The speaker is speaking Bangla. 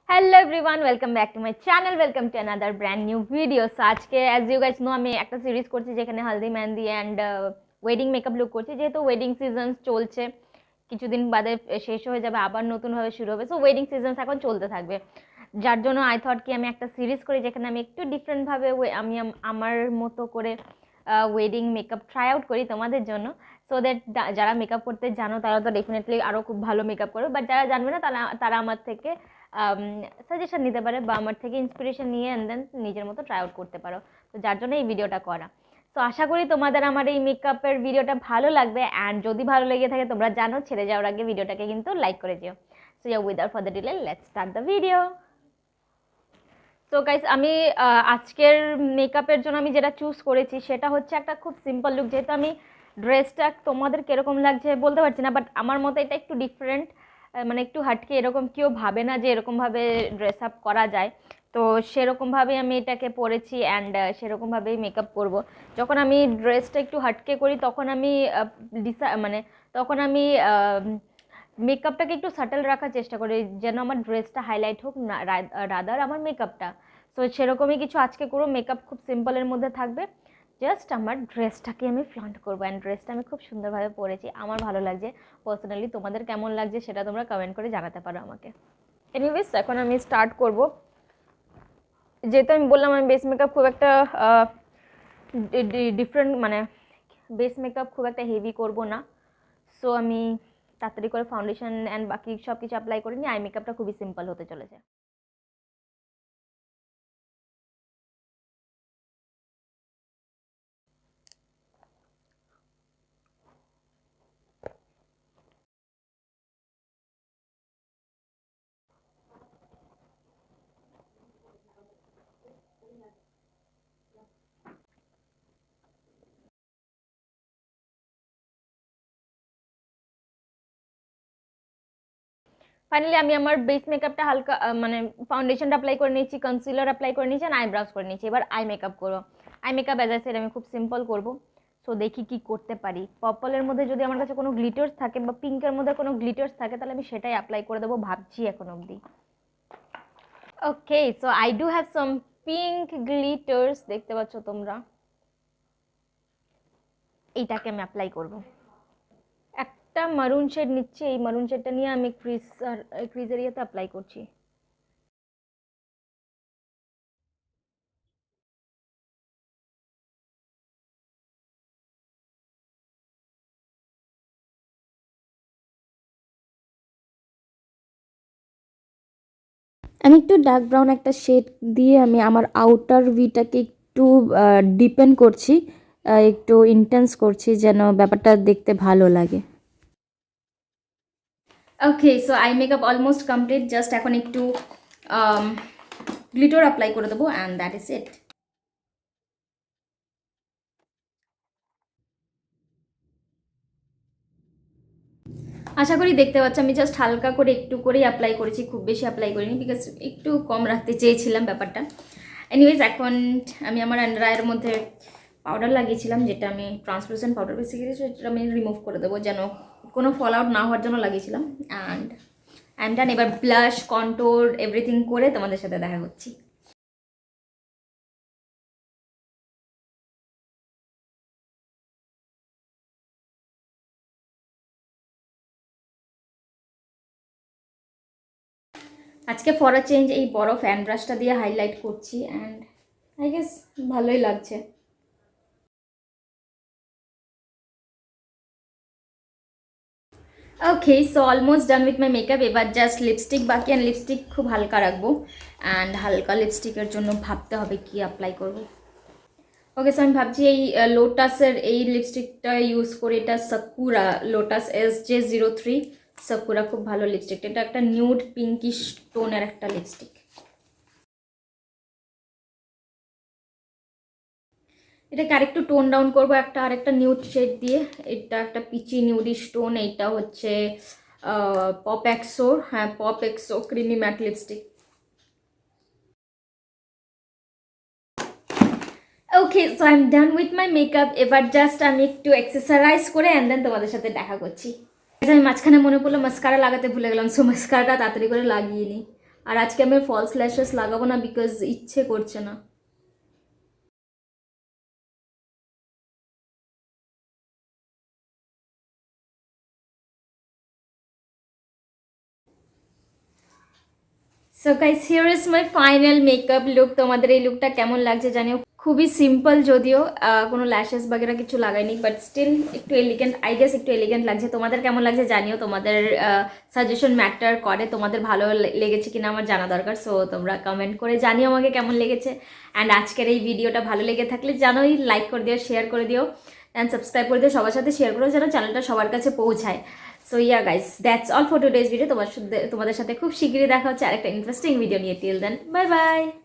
Hello everyone, welcome back to my channel. Welcome to another brand new video. So আজকে as you guys know আমি একটা সিরিজ করছি যেখানে haldi mehndi and wedding makeup look করছি, যেহেতু ওয়েডিং সিজন চলছে, কিছুদিন বাদে শেষ হয়ে যাবে, আবার নতুনভাবে শুরু হবে। সো ওয়েডিং সিজন এখন চলতে থাকবে, যার জন্য আই থট কি আমি একটা সিরিজ করি যেখানে আমি একটু ডিফারেন্টভাবে আমি আমার মতো করে ওয়েডিং মেকআপ ট্রাই আউট করি তোমাদের জন্য। সো দ্যাট যারা মেকআপ করতে জানো তারা তো ডেফিনেটলি আরও খুব ভালো মেকআপ করবে, বাট যারা জানবে না তারা তারা আমার থেকে সাজেশন নিতে পারে বা আমার থেকে ইন্সপিরেশন নিয়ে অ্যান্ড দেন নিজের মতো ট্রাই আউট করতে পারো। তো যার জন্য এই ভিডিওটা করা। তো আশা করি তোমাদের আমার এই মেকআপের ভিডিওটা ভালো লাগবে, অ্যান্ড যদি ভালো লেগে থাকে তোমরা জানো ছেড়ে যাওয়ার আগে ভিডিওটাকে কিন্তু লাইক করে দিও। So yeah without further delay let's start the video. তো গাইস আমি আজকের মেকআপের জন্য আমি যেটা চুজ করেছি সেটা হচ্ছে একটা খুব সিম্পল লুক। যেহেতু আমি ড্রেসটা তোমাদের কীরকম লাগছে বলতে পারছি না, বাট আমার মতো এটা একটু ডিফারেন্ট, মানে একটু হাটকে, এরকম কেউ ভাবে না যে এরকমভাবে ড্রেস আপ করা যায়। তো সেরকমভাবে আমি এটাকে পরেছি অ্যান্ড সেরকমভাবেই মেকআপ করব। যখন আমি ড্রেসটা একটু হাটকে করি তখন আমি মানে তখন আমি মেকআপটাকে একটু সাটল রাখার চেষ্টা করি যেন আমার ড্রেসটা হাইলাইট হোক না, রাদার আমার মেকআপটা। সো সেরকমই কিছু আজকে করো, মেকআপ খুব সিম্পলের মধ্যে থাকবে, জাস্ট আমার ড্রেসটাকে আমি ফ্লন্ট করবো। অ্যান্ড ড্রেসটা আমি খুব সুন্দরভাবে পরেছি, আমার ভালো লাগছে পার্সোনালি। তোমাদের কেমন লাগছে সেটা তোমরা কমেন্ট করে জানাতে পারো আমাকে। এনিওয়েজ এখন আমি স্টার্ট করব। যেহেতু আমি বললাম আমি বেস মেকআপ খুব একটা ডিফারেন্ট, মানে বেস মেকআপ খুব একটা হেভি করব না। সো আমি তাড়াতাড়ি করে ফাউন্ডেশন অ্যান্ড বাকি সব কিছু অ্যাপ্লাই করে নিই। আই মেকআপটা খুবই সিম্পল হতে চলেছে। ফাইনালি আমি আমার বেস মেকআপটা হালকা মানে ফাউন্ডেশনটা অ্যাপ্লাই করে নিয়েছি, কনসিলার অ্যাপ্লাই করে নিয়েছি, আর আইব্রাউজ করে নিয়েছি। এবার আই মেকআপ করবো। Eye makeup as I said আমি খুব সিম্পল করবো। সো দেখি কি করতে পারি। পার্পলের মধ্যে যদি আমার কাছে কোনো গ্লিটার্স থাকে বা পিঙ্কের মধ্যে কোনো গ্লিটার্স থাকে তাহলে আমি সেটাই অ্যাপ্লাই করে দেবো ভাবছি এখন অবধি। Okay, so I do have some pink glitters, দেখতে পাচ্ছ তোমরা। এইটাকে আমি অ্যাপ্লাই করবো। একটা মারুন শেড নিচ্ছি, এই মারুন শেডটা নিয়ে আমি ক্রিজ এরিয়াতে অ্যাপ্লাই করছি। আমি একটু ডার্ক ব্রাউন একটা শেড দিয়ে আমি আমার আউটার ভিটাকে একটু ডিপেন্ড করছি, একটু ইন্টেন্স করছি যেন ব্যাপারটা দেখতে ভালো লাগে। Okay, so I makeup almost complete, just এখন একটু গ্লিটার অ্যাপ্লাই করে দেবো অ্যান্ড দ্যাট ইজ ইট। আশা করি দেখতে পাচ্ছ আমি জাস্ট হালকা করে একটু করেই অ্যাপ্লাই করেছি, খুব বেশি অ্যাপ্লাই করিনি, বিকজ একটু কম রাখতে চেয়েছিলাম ব্যাপারটা। এনিওয়েজ এখন আমি আমার আন্ডার আইয়ের মধ্যে পাউডার লাগিয়েছিলাম, যেটা আমি ট্রান্সলুসেন্ট পাউডার বেসিক্যালি, সেটা আমি রিমুভ করে দেবো যেন কোনো ফল আউট না হওয়ার জন্য লাগিয়েছিলাম। অ্যান্ড আই এম ডান। এবার ব্লাশ, কন্ট্রোর এভরিথিং করে তোমাদের সাথে দেখা করছি। আজকে ফর আ চেঞ্জ এই বড় ফ্যান ব্রাশটা দিয়ে হাইলাইট করছি, অ্যান্ড আই গেস ভালোই লাগছে। Okay, so almost done with my makeup. এবার জাস্ট লিপস্টিক বাকি, অ্যান্ড লিপস্টিক খুব হালকা রাখবো, অ্যান্ড হালকা লিপস্টিকের জন্য ভাবতে হবে কি অ্যাপ্লাই করবো। ওকে, সো আমি ভাবছি এই লোটাসের এই লিপস্টিকটা ইউজ করে, এটা সাকুরা লোটাস SJ03 সাকুরা, খুব ভালো লিপস্টিক। এটা একটা নিউড পিঙ্কিশ টোনের একটা লিপস্টিক। এটাকে আরেকটু টোন ডাউন করবো একটা আরেকটা নিউড শেড দিয়ে। এটা একটা পিচি নিউডিশ টোন, এইটা হচ্ছে পপ এক্সো, হ্যাঁ Pop Xo creamy matte lipstick. Okay, so I am done with my makeup. এবার জাস্ট আমি একটু এক্সারসাইজ করে অ্যান্ড দেন তোমাদের সাথে দেখা করছি। আমি মাঝখানে মনে পড়লো মাস্কারা লাগাতে ভুলে গেলাম, সো মাস্কারাটা তাড়াতাড়ি করে লাগিয়ে নিই। আর আজকে আমি ফলস ল্যাশেস লাগাবো না, বিকজ ইচ্ছে করছে না। So guys, here is my final makeup look. তোমাদের এই লুকটা কেমন লাগছে জানিও। খুবই সিম্পল, যদিও কোনো ল্যাশেস বাগেরা কিছু লাগাইনি, বাট স্টিল একটু এলিগেন্ট, আই গেস একটু এলিগেন্ট লাগছে। তোমাদের কেমন লাগছে জানিও, তোমাদের সাজেশন ম্যাটার করে, তোমাদের ভালো লেগেছে কিনা আমার জানা দরকার। সো তোমরা কমেন্ট করে জানিও আমাকে কেমন লেগেছে। অ্যান্ড আজকের এই ভিডিওটা ভালো লেগে থাকলে জানোই, লাইক করে দিও, শেয়ার করে দিও, অ্যান্ড সাবস্ক্রাইব করে দিও, সবার সাথে শেয়ার করো যেন চ্যানেলটা সবার কাছে পৌঁছায়। So yeah guys, that's all for today's video. তোমাদের সাথে খুব শীঘ্রই দেখা হচ্ছে আরেকটা ইন্টারেস্টিং ভিডিও নিয়ে। Till then, bye by.